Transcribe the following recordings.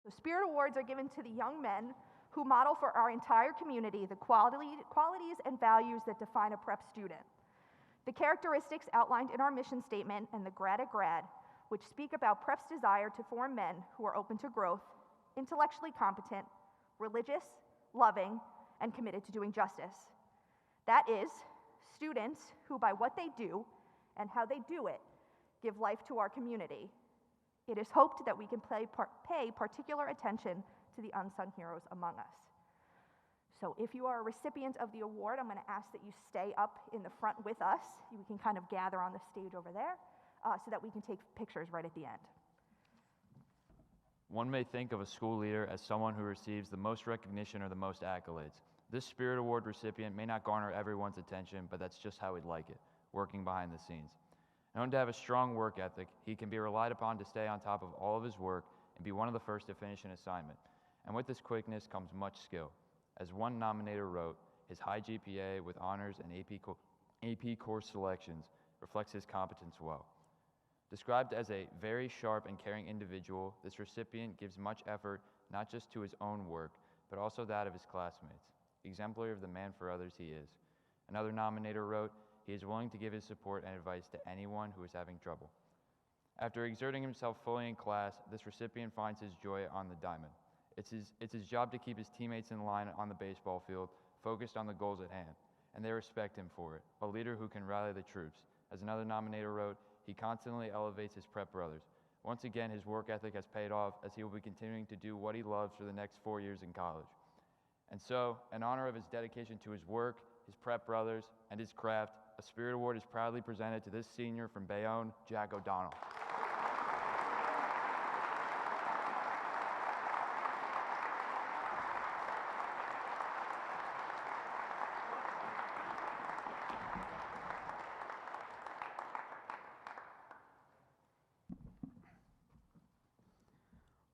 The Spirit Awards are given to the young men who model for our entire community the qualities and values that define a prep student. The characteristics outlined in our mission statement and the Grad at Grad, which speak about prep's desire to form men who are open to growth, intellectually competent, religious, loving, and committed to doing justice. That is, students who, by what they do and how they do it, give life to our community. It is hoped that we can pay particular attention to the unsung heroes among us. So if you are a recipient of the award, I'm going to ask that you stay up in the front with us. We can kind of gather on the stage over there so that we can take pictures right at the end. One may think of a school leader as someone who receives the most recognition or the most accolades. This Spirit Award recipient may not garner everyone's attention, but that's just how he'd like it, working behind the scenes. Known to have a strong work ethic, he can be relied upon to stay on top of all of his work and be one of the first to finish an assignment. And with this quickness comes much skill. As one nominator wrote, his high GPA with honors and AP course selections reflects his competence well. Described as a very sharp and caring individual, this recipient gives much effort not just to his own work, but also that of his classmates. Exemplary of the man for others he is. Another nominator wrote, he is willing to give his support and advice to anyone who is having trouble. After exerting himself fully in class, this recipient finds his joy on the diamond. It's his job to keep his teammates in line on the baseball field, focused on the goals at hand, and they respect him for it, a leader who can rally the troops. As another nominator wrote, he constantly elevates his prep brothers. Once again, his work ethic has paid off as he will be continuing to do what he loves for the next 4 years in college. And so, in honor of his dedication to his work, his prep brothers, and his craft, a Spirit Award is proudly presented to this senior from Bayonne, Jack O'Donnell.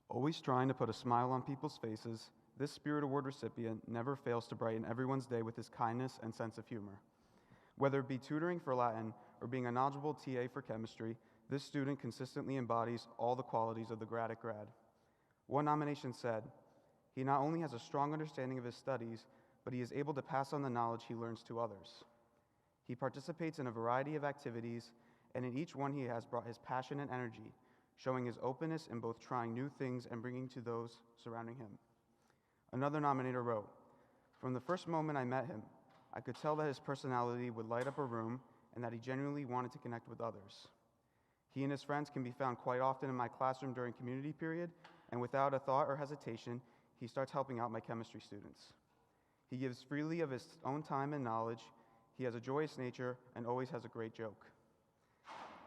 Always trying to put a smile on people's faces, this Spirit Award recipient never fails to brighten everyone's day with his kindness and sense of humor. Whether it be tutoring for Latin or being a knowledgeable TA for chemistry, this student consistently embodies all the qualities of the Grad at Grad. One nomination said, he not only has a strong understanding of his studies, but he is able to pass on the knowledge he learns to others. He participates in a variety of activities, and in each one he has brought his passion and energy, showing his openness in both trying new things and bringing to those surrounding him. Another nominator wrote, from the first moment I met him, I could tell that his personality would light up a room and that he genuinely wanted to connect with others. He and his friends can be found quite often in my classroom during community period, and without a thought or hesitation, he starts helping out my chemistry students. He gives freely of his own time and knowledge. He has a joyous nature and always has a great joke.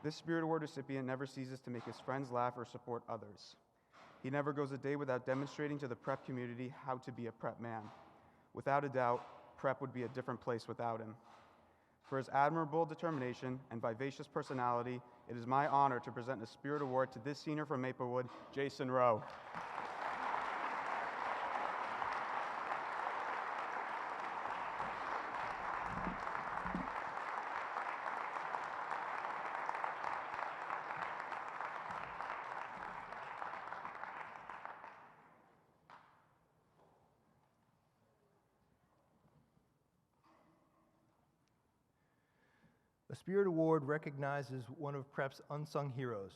This Spirit Award recipient never ceases to make his friends laugh or support others. He never goes a day without demonstrating to the prep community how to be a prep man. Without a doubt, prep would be a different place without him. For his admirable determination and vivacious personality, it is my honor to present the Spirit Award to this senior from Maplewood, Jason Rowe. A Spirit Award recognizes one of Prep's unsung heroes,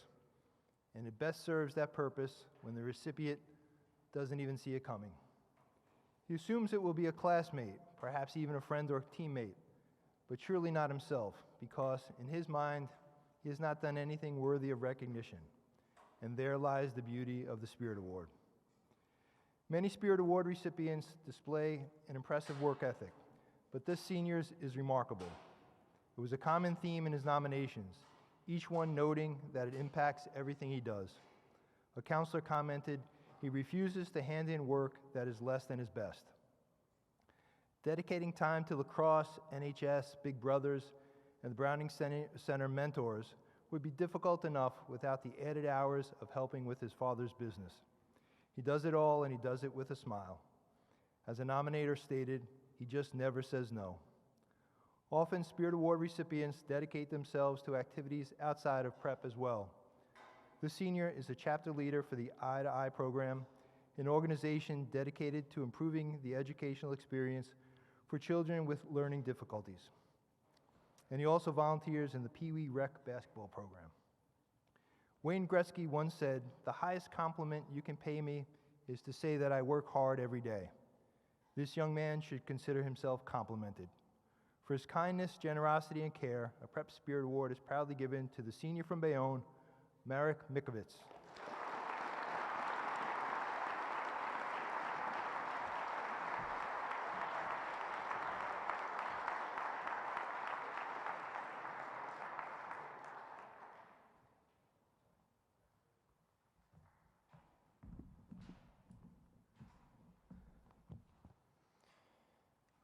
and it best serves that purpose when the recipient doesn't even see it coming. He assumes it will be a classmate, perhaps even a friend or teammate, but surely not himself, because in his mind, he has not done anything worthy of recognition, and there lies the beauty of the Spirit Award. Many Spirit Award recipients display an impressive work ethic, but this senior's is remarkable. It was a common theme in his nominations, each one noting that it impacts everything he does. A counselor commented, he refuses to hand in work that is less than his best. Dedicating time to lacrosse, NHS, Big Brothers, and the Browning Center mentors would be difficult enough without the added hours of helping with his father's business. He does it all, and he does it with a smile. As a nominator stated, he just never says no. Often, Spirit Award recipients dedicate themselves to activities outside of prep as well. This senior is a chapter leader for the Eye to Eye program an organization dedicated to improving the educational experience for children with learning difficulties. And he also volunteers in the Pee Wee Rec basketball program. Wayne Gretzky once said, "The highest compliment you can pay me is to say that I work hard every day." This young man should consider himself complimented. For his kindness, generosity, and care, a Prep Spirit Award is proudly given to the senior from Bayonne, Marek Mikovits.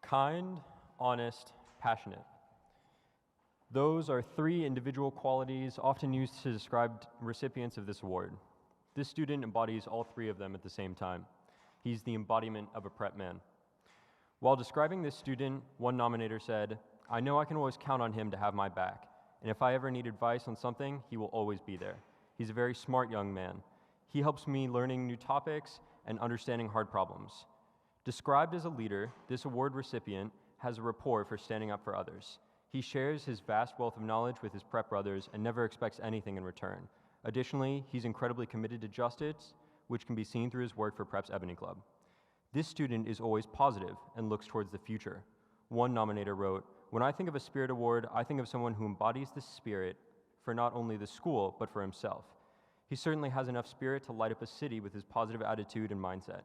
Kind, honest, passionate. Those are three individual qualities often used to describe recipients of this award. This student embodies all three of them at the same time. He's the embodiment of a prep man. While describing this student, one nominator said, "I know I can always count on him to have my back, and if I ever need advice on something, he will always be there. He's a very smart young man. He helps me learning new topics and understanding hard problems." Described as a leader, this award recipient has a rapport for standing up for others. He shares his vast wealth of knowledge with his prep brothers and never expects anything in return. Additionally, he's incredibly committed to justice, which can be seen through his work for Prep's Ebony Club. This student is always positive and looks towards the future. One nominator wrote, "When I think of a Spirit Award, I think of someone who embodies the spirit for not only the school, but for himself. He certainly has enough spirit to light up a city with his positive attitude and mindset."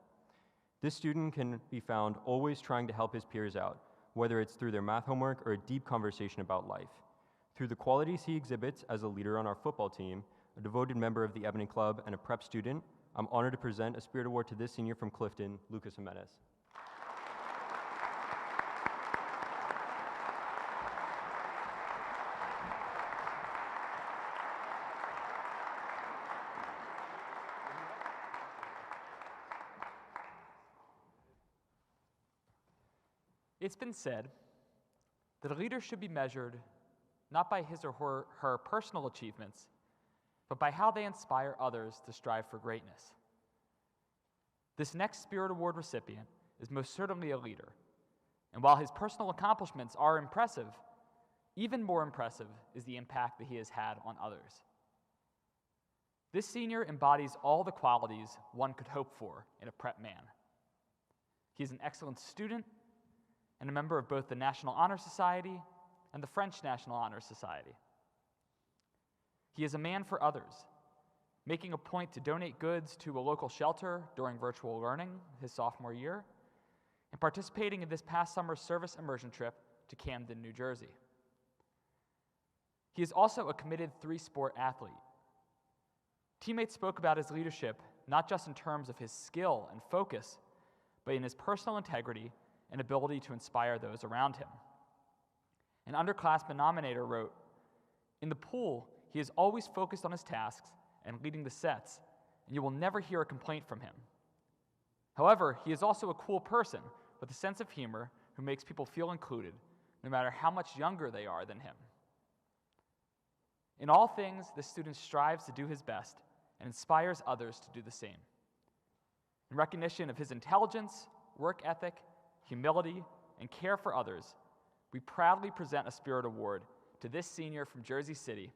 This student can be found always trying to help his peers out, whether it's through their math homework or a deep conversation about life. Through the qualities he exhibits as a leader on our football team, a devoted member of the Ebony Club, and a prep student, I'm honored to present a Spirit Award to this senior from Clifton, Lucas Jimenez. It's been said that a leader should be measured not by his or her personal achievements, but by how they inspire others to strive for greatness. This next Spirit Award recipient is most certainly a leader, and while his personal accomplishments are impressive, even more impressive is the impact that he has had on others. This senior embodies all the qualities one could hope for in a prep man. He is an excellent student and a member of both the National Honor Society and the French National Honor Society. He is a man for others, making a point to donate goods to a local shelter during virtual learning his sophomore year, and participating in this past summer's service immersion trip to Camden, New Jersey. He is also a committed three-sport athlete. Teammates spoke about his leadership not just in terms of his skill and focus, but in his personal integrity and ability to inspire those around him. An underclassman nominator wrote, "In the pool, he is always focused on his tasks and leading the sets, and you will never hear a complaint from him. However, he is also a cool person with a sense of humor who makes people feel included, no matter how much younger they are than him." In all things, this student strives to do his best and inspires others to do the same. In recognition of his intelligence, work ethic, humility, and care for others, we proudly present a Spirit Award to this senior from Jersey City,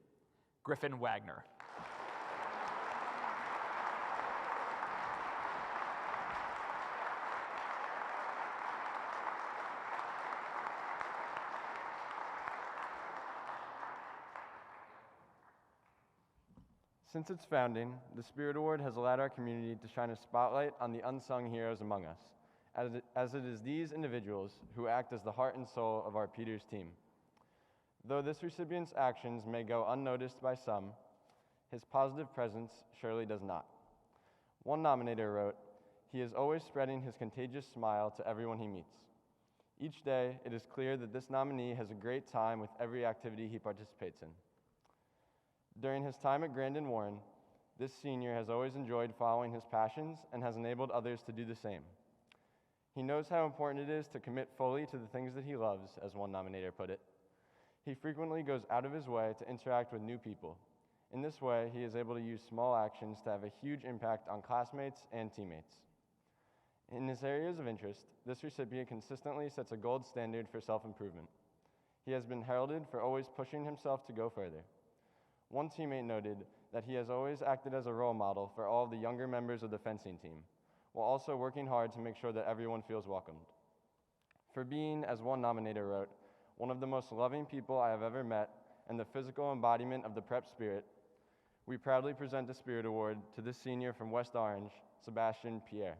Griffin Wagner. Since its founding, the Spirit Award has allowed our community to shine a spotlight on the unsung heroes among us, as it is these individuals who act as the heart and soul of our Peters team. Though this recipient's actions may go unnoticed by some, his positive presence surely does not. One nominator wrote, "He is always spreading his contagious smile to everyone he meets. Each day, it is clear that this nominee has a great time with every activity he participates in." During his time at Grandin Warren, this senior has always enjoyed following his passions and has enabled others to do the same. He knows how important it is to commit fully to the things that he loves, as one nominator put it. He frequently goes out of his way to interact with new people. In this way, he is able to use small actions to have a huge impact on classmates and teammates. In his areas of interest, this recipient consistently sets a gold standard for self-improvement. He has been heralded for always pushing himself to go further. One teammate noted that he has always acted as a role model for all of the younger members of the fencing team, while also working hard to make sure that everyone feels welcomed. For being, as one nominator wrote, one of the most loving people I have ever met and the physical embodiment of the prep spirit, we proudly present the Spirit Award to this senior from West Orange, Sebastian Pierre.